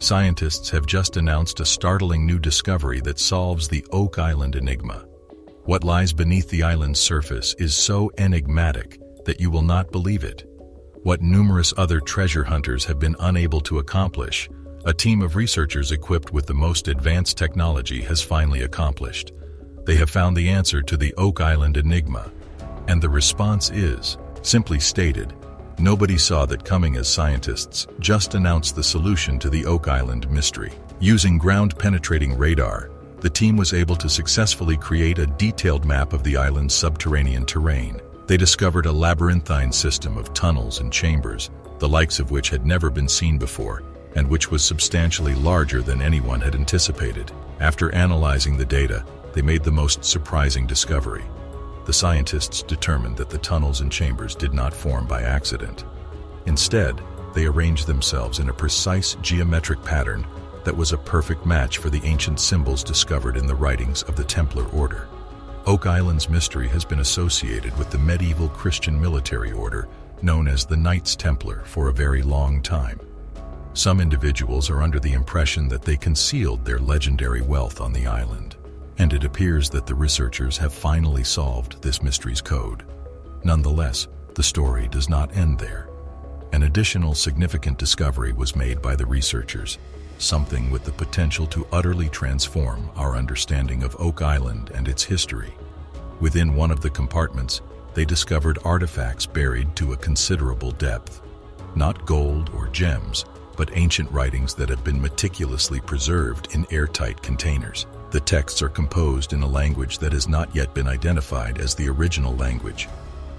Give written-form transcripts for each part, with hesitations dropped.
Scientists have just announced a startling new discovery that solves the Oak Island enigma. What lies beneath the island's surface is so enigmatic that you will not believe it. What numerous other treasure hunters have been unable to accomplish, a team of researchers equipped with the most advanced technology has finally accomplished. They have found the answer to the Oak Island enigma, and the response is, simply stated, nobody saw that coming as scientists just announced the solution to the Oak Island mystery. Using ground-penetrating radar, the team was able to successfully create a detailed map of the island's subterranean terrain. They discovered a labyrinthine system of tunnels and chambers, the likes of which had never been seen before, and which was substantially larger than anyone had anticipated. After analyzing the data, they made the most surprising discovery. The scientists determined that the tunnels and chambers did not form by accident. Instead, they arranged themselves in a precise geometric pattern that was a perfect match for the ancient symbols discovered in the writings of the Templar Order. Oak Island's mystery has been associated with the medieval Christian military order known as the Knights Templar for a very long time. Some individuals are under the impression that they concealed their legendary wealth on the island, and it appears that the researchers have finally solved this mystery's code. Nonetheless, the story does not end there. An additional significant discovery was made by the researchers, something with the potential to utterly transform our understanding of Oak Island and its history. Within one of the compartments, they discovered artifacts buried to a considerable depth. Not gold or gems, but ancient writings that have been meticulously preserved in airtight containers. The texts are composed in a language that has not yet been identified as the original language,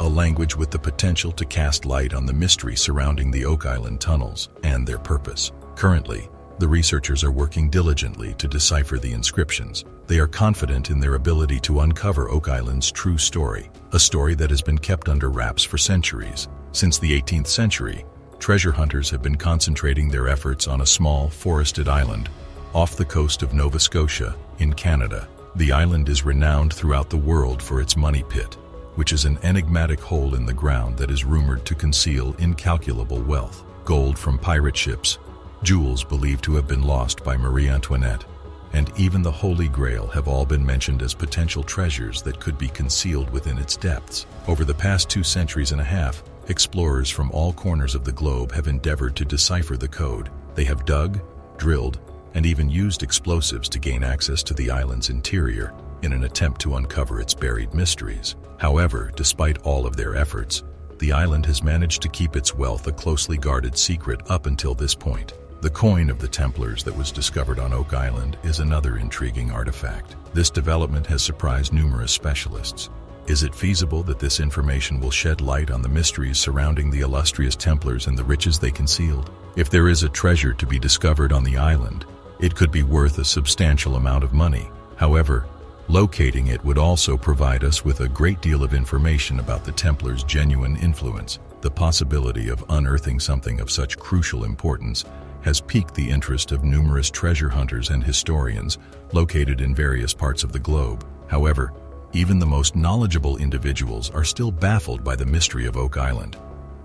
a language with the potential to cast light on the mystery surrounding the Oak Island tunnels and their purpose. Currently, the researchers are working diligently to decipher the inscriptions. They are confident in their ability to uncover Oak Island's true story, a story that has been kept under wraps for centuries. Since the 18th century, treasure hunters have been concentrating their efforts on a small, forested island off the coast of Nova Scotia in Canada. The island is renowned throughout the world for its money pit, which is an enigmatic hole in the ground that is rumored to conceal incalculable wealth. Gold from pirate ships, jewels believed to have been lost by Marie Antoinette, and even the Holy Grail have all been mentioned as potential treasures that could be concealed within its depths. Over the past 2 centuries and a half, explorers from all corners of the globe have endeavored to decipher the code. They have dug, drilled, and even used explosives to gain access to the island's interior in an attempt to uncover its buried mysteries. However, despite all of their efforts, the island has managed to keep its wealth a closely guarded secret up until this point. The coin of the Templars that was discovered on Oak Island is another intriguing artifact. This development has surprised numerous specialists. Is it feasible that this information will shed light on the mysteries surrounding the illustrious Templars and the riches they concealed? If there is a treasure to be discovered on the island, it could be worth a substantial amount of money. However, locating it would also provide us with a great deal of information about the Templars' genuine influence. The possibility of unearthing something of such crucial importance has piqued the interest of numerous treasure hunters and historians located in various parts of the globe. However, even the most knowledgeable individuals are still baffled by the mystery of Oak Island.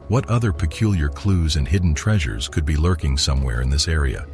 What other peculiar clues and hidden treasures could be lurking somewhere in this area?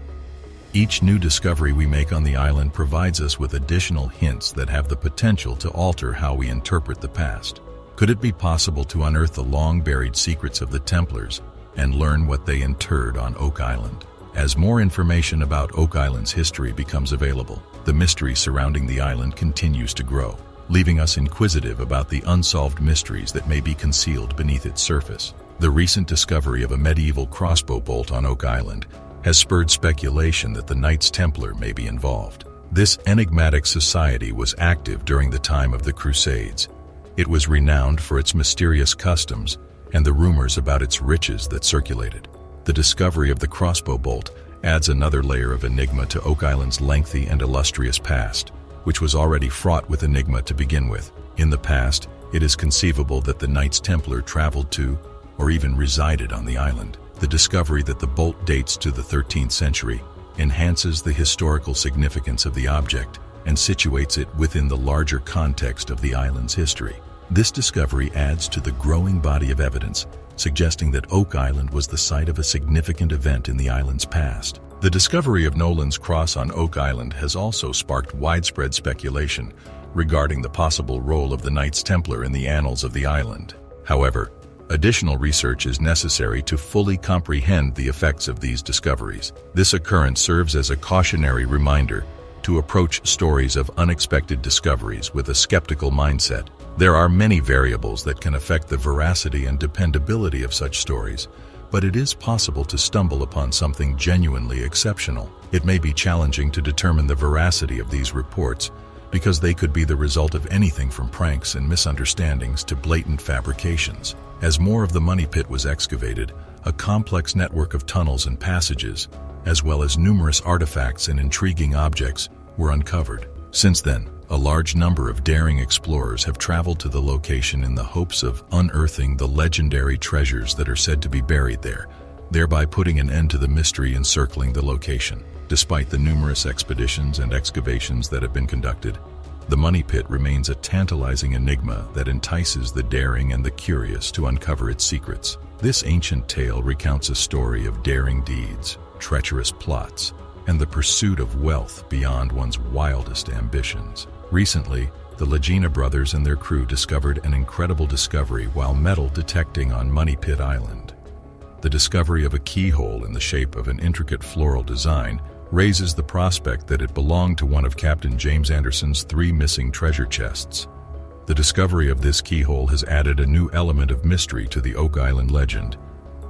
Each new discovery we make on the island provides us with additional hints that have the potential to alter how we interpret the past. Could it be possible to unearth the long-buried secrets of the Templars and learn what they interred on Oak Island? As more information about Oak Island's history becomes available, the mystery surrounding the island continues to grow, leaving us inquisitive about the unsolved mysteries that may be concealed beneath its surface. The recent discovery of a medieval crossbow bolt on Oak Island has spurred speculation that the Knights Templar may be involved. This enigmatic society was active during the time of the Crusades. It was renowned for its mysterious customs and the rumors about its riches that circulated. The discovery of the crossbow bolt adds another layer of enigma to Oak Island's lengthy and illustrious past, which was already fraught with enigma to begin with. In the past, it is conceivable that the Knights Templar traveled to, or even resided on the island. The discovery that the bolt dates to the 13th century enhances the historical significance of the object and situates it within the larger context of the island's history. This discovery adds to the growing body of evidence, suggesting that Oak Island was the site of a significant event in the island's past. The discovery of Nolan's cross on Oak Island has also sparked widespread speculation regarding the possible role of the Knights Templar in the annals of the island. However, additional research is necessary to fully comprehend the effects of these discoveries. This occurrence serves as a cautionary reminder to approach stories of unexpected discoveries with a skeptical mindset. There are many variables that can affect the veracity and dependability of such stories, but it is possible to stumble upon something genuinely exceptional. It may be challenging to determine the veracity of these reports because they could be the result of anything from pranks and misunderstandings to blatant fabrications. As more of the money pit was excavated, a complex network of tunnels and passages, as well as numerous artifacts and intriguing objects, were uncovered. Since then, a large number of daring explorers have traveled to the location in the hopes of unearthing the legendary treasures that are said to be buried there, thereby putting an end to the mystery encircling the location. Despite the numerous expeditions and excavations that have been conducted, the money pit remains a tantalizing enigma that entices the daring and the curious to uncover its secrets. This ancient tale recounts a story of daring deeds, treacherous plots, and the pursuit of wealth beyond one's wildest ambitions. Recently, the Lagina brothers and their crew discovered an incredible discovery while metal detecting on Money Pit Island. The discovery of a keyhole in the shape of an intricate floral design raises the prospect that it belonged to one of Captain James Anderson's 3 missing treasure chests. The discovery of this keyhole has added a new element of mystery to the Oak Island legend,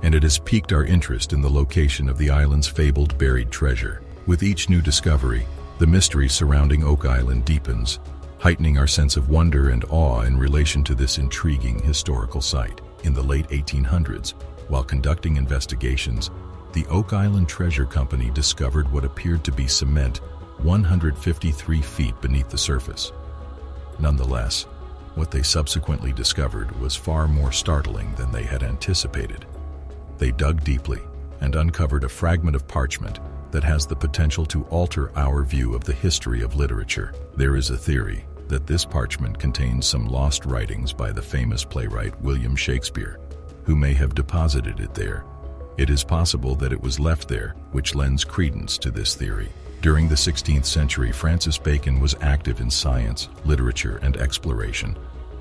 and it has piqued our interest in the location of the island's fabled buried treasure. With each new discovery, the mystery surrounding Oak Island deepens, heightening our sense of wonder and awe in relation to this intriguing historical site. In the late 1800s, while conducting investigations, the Oak Island Treasure Company discovered what appeared to be cement 153 feet beneath the surface. Nonetheless, what they subsequently discovered was far more startling than they had anticipated. They dug deeply and uncovered a fragment of parchment that has the potential to alter our view of the history of literature. There is a theory that this parchment contains some lost writings by the famous playwright William Shakespeare, who may have deposited it there. It is possible that it was left there, which lends credence to this theory. During the 16th century, Francis Bacon was active in science, literature, and exploration.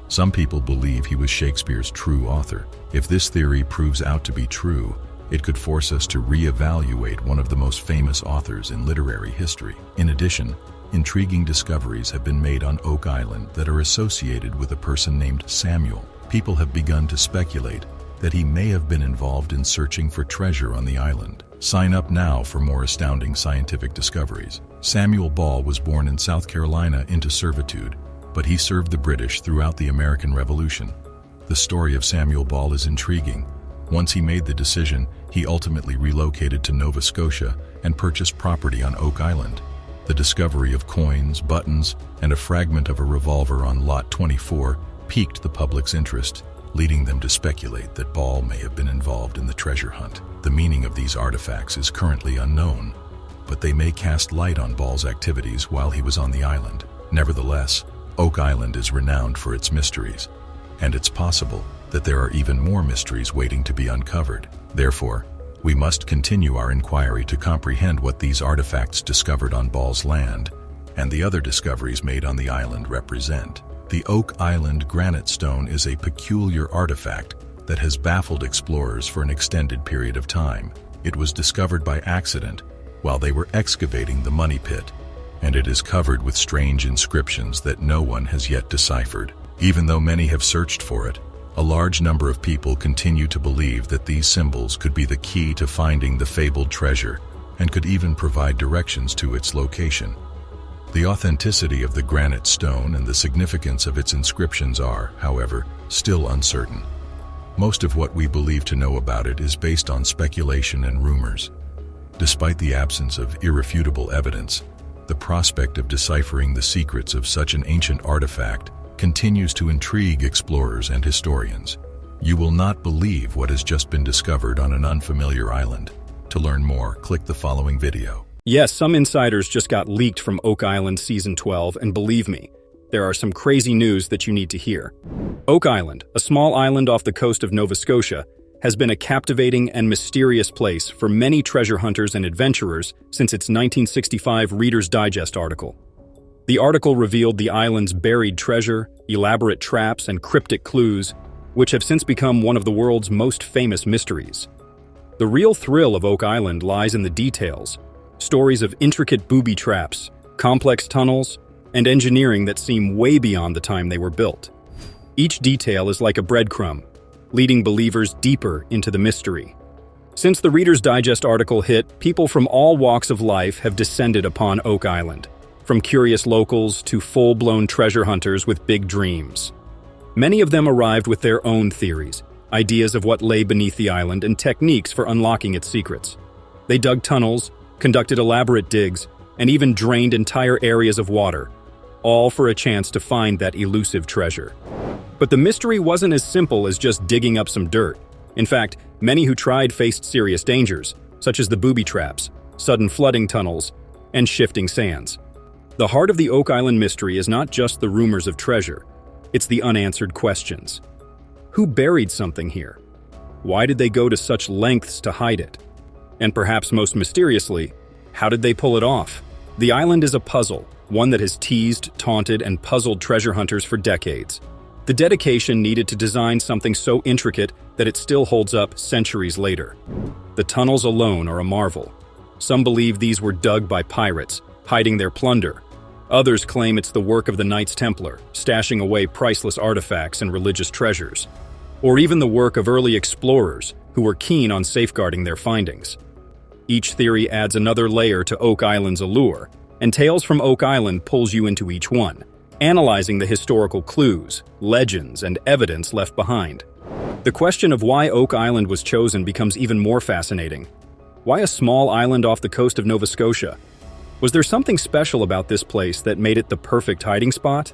Some people believe he was Shakespeare's true author. If this theory proves out to be true, it could force us to reevaluate one of the most famous authors in literary history. In addition, intriguing discoveries have been made on Oak Island that are associated with a person named Samuel. People have begun to speculate that he may have been involved in searching for treasure on the island. Sign up now for more astounding scientific discoveries. Samuel Ball was born in South Carolina into servitude, but he served the British throughout the American Revolution. The story of Samuel Ball is intriguing. Once he made the decision, he ultimately relocated to Nova Scotia and purchased property on Oak Island. The discovery of coins, buttons, and a fragment of a revolver on Lot 24 piqued the public's interest, leading them to speculate that Ball may have been involved in the treasure hunt. The meaning of these artifacts is currently unknown, but they may cast light on Ball's activities while he was on the island. Nevertheless, Oak Island is renowned for its mysteries, and it's possible that there are even more mysteries waiting to be uncovered. Therefore, we must continue our inquiry to comprehend what these artifacts discovered on Ball's land and the other discoveries made on the island represent. The Oak Island granite stone is a peculiar artifact that has baffled explorers for an extended period of time. It was discovered by accident while they were excavating the money pit, and it is covered with strange inscriptions that no one has yet deciphered. Even though many have searched for it, a large number of people continue to believe that these symbols could be the key to finding the fabled treasure and could even provide directions to its location. The authenticity of the granite stone and the significance of its inscriptions are, however, still uncertain. Most of what we believe to know about it is based on speculation and rumors. Despite the absence of irrefutable evidence, the prospect of deciphering the secrets of such an ancient artifact continues to intrigue explorers and historians. You will not believe what has just been discovered on an unfamiliar island. To learn more, click the following video. Yes, some insiders just got leaked from Oak Island Season 12, and believe me, there are some crazy news that you need to hear. Oak Island, a small island off the coast of Nova Scotia, has been a captivating and mysterious place for many treasure hunters and adventurers since its 1965 Reader's Digest article. The article revealed the island's buried treasure, elaborate traps, and cryptic clues, which have since become one of the world's most famous mysteries. The real thrill of Oak Island lies in the details, stories of intricate booby traps, complex tunnels, and engineering that seem way beyond the time they were built. Each detail is like a breadcrumb, leading believers deeper into the mystery. Since the Reader's Digest article hit, people from all walks of life have descended upon Oak Island, from curious locals to full-blown treasure hunters with big dreams. Many of them arrived with their own theories, ideas of what lay beneath the island, and techniques for unlocking its secrets. They dug tunnels, conducted elaborate digs, and even drained entire areas of water, all for a chance to find that elusive treasure. But the mystery wasn't as simple as just digging up some dirt. In fact, many who tried faced serious dangers, such as the booby traps, sudden flooding tunnels, and shifting sands. The heart of the Oak Island mystery is not just the rumors of treasure, it's the unanswered questions. Who buried something here? Why did they go to such lengths to hide it? And perhaps most mysteriously, how did they pull it off? The island is a puzzle, one that has teased, taunted, and puzzled treasure hunters for decades. The dedication needed to design something so intricate that it still holds up centuries later. The tunnels alone are a marvel. Some believe these were dug by pirates, hiding their plunder. Others claim it's the work of the Knights Templar, stashing away priceless artifacts and religious treasures. Or even the work of early explorers, who were keen on safeguarding their findings. Each theory adds another layer to Oak Island's allure, and Tales from Oak Island pulls you into each one, analyzing the historical clues, legends, and evidence left behind. The question of why Oak Island was chosen becomes even more fascinating. Why a small island off the coast of Nova Scotia? Was there something special about this place that made it the perfect hiding spot?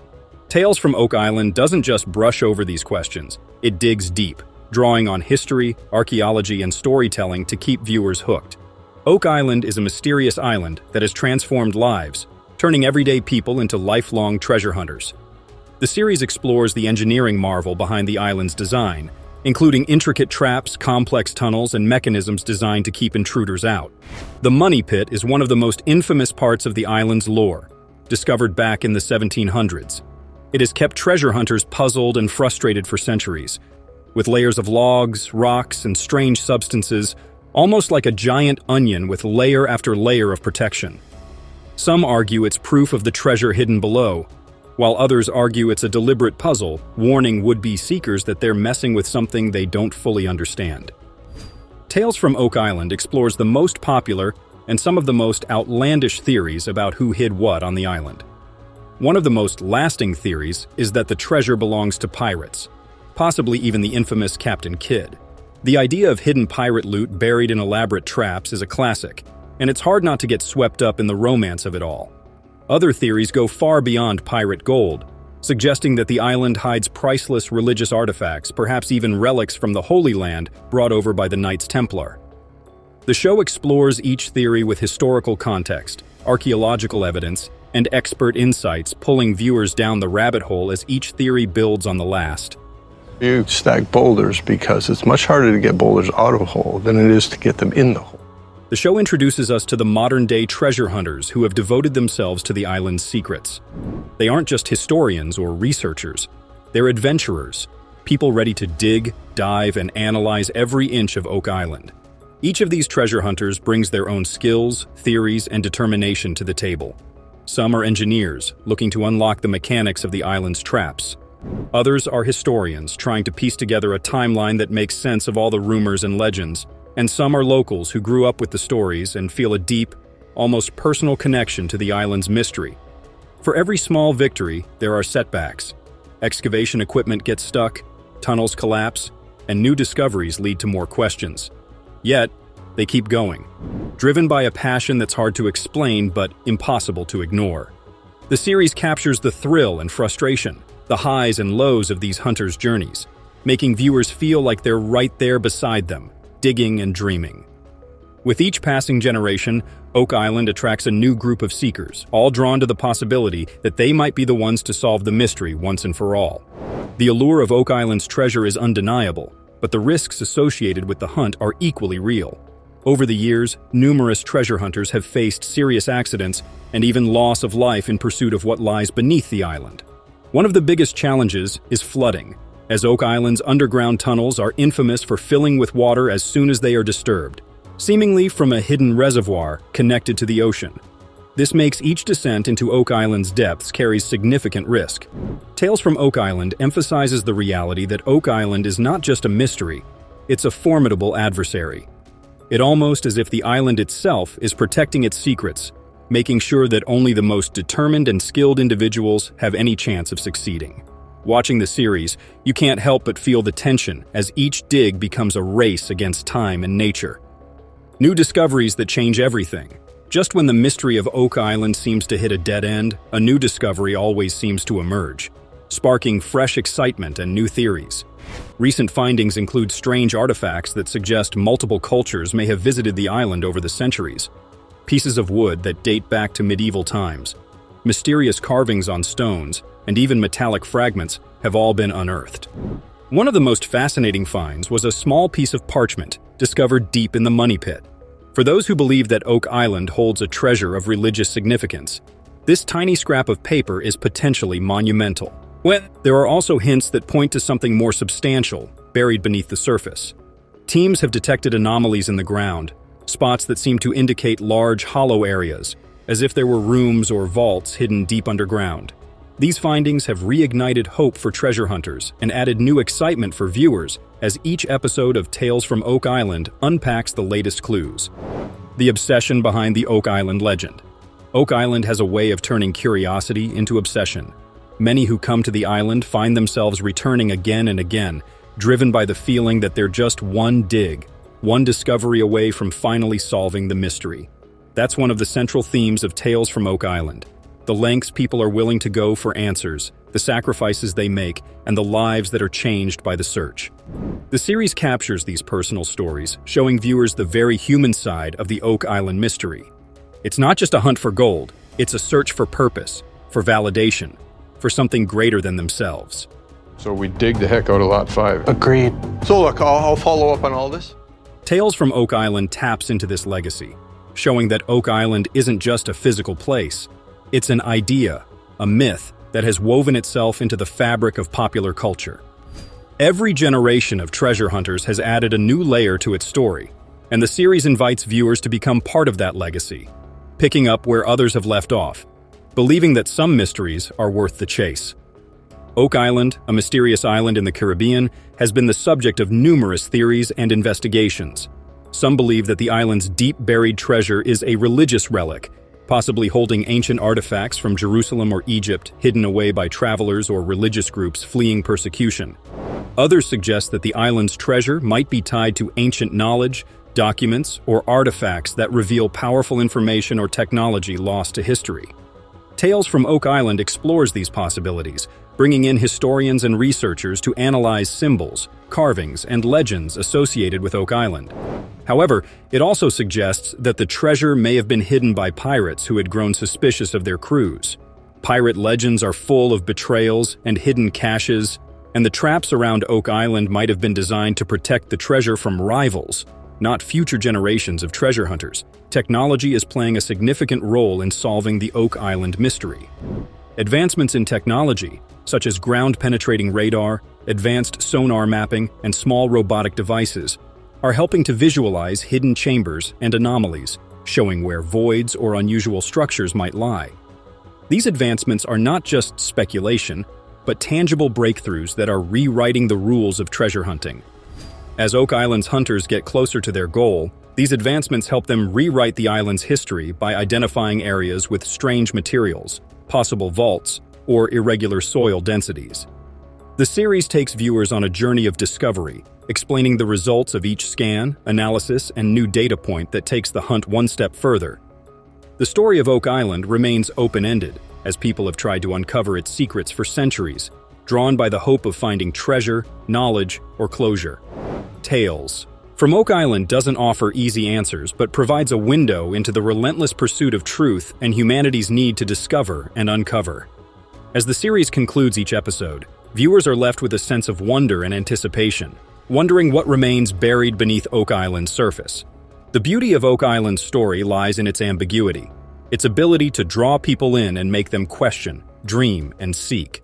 Tales from Oak Island doesn't just brush over these questions, it digs deep, drawing on history, archaeology, and storytelling to keep viewers hooked. Oak Island is a mysterious island that has transformed lives, turning everyday people into lifelong treasure hunters. The series explores the engineering marvel behind the island's design, including intricate traps, complex tunnels, and mechanisms designed to keep intruders out. The Money Pit is one of the most infamous parts of the island's lore, discovered back in the 1700s. It has kept treasure hunters puzzled and frustrated for centuries, with layers of logs, rocks, and strange substances, almost like a giant onion with layer after layer of protection. Some argue it's proof of the treasure hidden below, while others argue it's a deliberate puzzle, warning would-be seekers that they're messing with something they don't fully understand. Tales from Oak Island explores the most popular and some of the most outlandish theories about who hid what on the island. One of the most lasting theories is that the treasure belongs to pirates, possibly even the infamous Captain Kidd. The idea of hidden pirate loot buried in elaborate traps is a classic, and it's hard not to get swept up in the romance of it all. Other theories go far beyond pirate gold, suggesting that the island hides priceless religious artifacts, perhaps even relics from the Holy Land brought over by the Knights Templar. The show explores each theory with historical context, archaeological evidence, and expert insights, pulling viewers down the rabbit hole as each theory builds on the last. You stack boulders because it's much harder to get boulders out of a hole than it is to get them in the hole. The show introduces us to the modern-day treasure hunters who have devoted themselves to the island's secrets. They aren't just historians or researchers. They're adventurers, people ready to dig, dive, and analyze every inch of Oak Island. Each of these treasure hunters brings their own skills, theories, and determination to the table. Some are engineers, looking to unlock the mechanics of the island's traps. Others are historians, trying to piece together a timeline that makes sense of all the rumors and legends. And some are locals who grew up with the stories and feel a deep, almost personal connection to the island's mystery. For every small victory, there are setbacks. Excavation equipment gets stuck, tunnels collapse, and new discoveries lead to more questions. Yet, they keep going, driven by a passion that's hard to explain but impossible to ignore. The series captures the thrill and frustration, the highs and lows of these hunters' journeys, making viewers feel like they're right there beside them, digging and dreaming. With each passing generation, Oak Island attracts a new group of seekers, all drawn to the possibility that they might be the ones to solve the mystery once and for all. The allure of Oak Island's treasure is undeniable, but the risks associated with the hunt are equally real. Over the years, numerous treasure hunters have faced serious accidents and even loss of life in pursuit of what lies beneath the island. One of the biggest challenges is flooding, as Oak Island's underground tunnels are infamous for filling with water as soon as they are disturbed, seemingly from a hidden reservoir connected to the ocean. This makes each descent into Oak Island's depths carries significant risk. Tales from Oak Island emphasizes the reality that Oak Island is not just a mystery, it's a formidable adversary. It almost as if the island itself is protecting its secrets, making sure that only the most determined and skilled individuals have any chance of succeeding. Watching the series, you can't help but feel the tension as each dig becomes a race against time and nature. New discoveries that change everything. Just when the mystery of Oak Island seems to hit a dead end, a new discovery always seems to emerge, sparking fresh excitement and new theories. Recent findings include strange artifacts that suggest multiple cultures may have visited the island over the centuries, pieces of wood that date back to medieval times, mysterious carvings on stones, and even metallic fragments have all been unearthed. One of the most fascinating finds was a small piece of parchment discovered deep in the money pit. For those who believe that Oak Island holds a treasure of religious significance, this tiny scrap of paper is potentially monumental. There are also hints that point to something more substantial, buried beneath the surface. Teams have detected anomalies in the ground, spots that seem to indicate large hollow areas, as if there were rooms or vaults hidden deep underground. These findings have reignited hope for treasure hunters and added new excitement for viewers as each episode of Tales from Oak Island unpacks the latest clues. The obsession behind the Oak Island legend. Oak Island has a way of turning curiosity into obsession. Many who come to the island find themselves returning again and again, driven by the feeling that they're just one dig, one discovery away from finally solving the mystery. That's one of the central themes of Tales from Oak Island. The lengths people are willing to go for answers, the sacrifices they make, and the lives that are changed by the search. The series captures these personal stories, showing viewers the very human side of the Oak Island mystery. It's not just a hunt for gold, it's a search for purpose, for validation, for something greater than themselves. So we dig the heck out of Lot 5. Agreed. So look, I'll follow up on all this. Tales from Oak Island taps into this legacy, showing that Oak Island isn't just a physical place. It's an idea, a myth that has woven itself into the fabric of popular culture. Every generation of treasure hunters has added a new layer to its story, and the series invites viewers to become part of that legacy, picking up where others have left off, believing that some mysteries are worth the chase. Oak Island, a mysterious island in the Caribbean, has been the subject of numerous theories and investigations. Some believe that the island's deep buried treasure is a religious relic, possibly holding ancient artifacts from Jerusalem or Egypt hidden away by travelers or religious groups fleeing persecution. Others suggest that the island's treasure might be tied to ancient knowledge, documents, or artifacts that reveal powerful information or technology lost to history. Tales from Oak Island explores these possibilities, bringing in historians and researchers to analyze symbols, carvings, and legends associated with Oak Island. However, it also suggests that the treasure may have been hidden by pirates who had grown suspicious of their crews. Pirate legends are full of betrayals and hidden caches, and the traps around Oak Island might have been designed to protect the treasure from rivals, not future generations of treasure hunters. Technology is playing a significant role in solving the Oak Island mystery. Advancements in technology, such as ground-penetrating radar, advanced sonar mapping, and small robotic devices, are helping to visualize hidden chambers and anomalies, showing where voids or unusual structures might lie. These advancements are not just speculation, but tangible breakthroughs that are rewriting the rules of treasure hunting. As Oak Island's hunters get closer to their goal, these advancements help them rewrite the island's history by identifying areas with strange materials, possible vaults, or irregular soil densities. The series takes viewers on a journey of discovery, explaining the results of each scan, analysis, and new data point that takes the hunt one step further. The story of Oak Island remains open-ended, as people have tried to uncover its secrets for centuries, drawn by the hope of finding treasure, knowledge, or closure. Tales from Oak Island doesn't offer easy answers, but provides a window into the relentless pursuit of truth and humanity's need to discover and uncover. As the series concludes each episode, viewers are left with a sense of wonder and anticipation. wondering what remains buried beneath Oak Island's surface. The beauty of Oak Island's story lies in its ambiguity, its ability to draw people in and make them question, dream, and seek.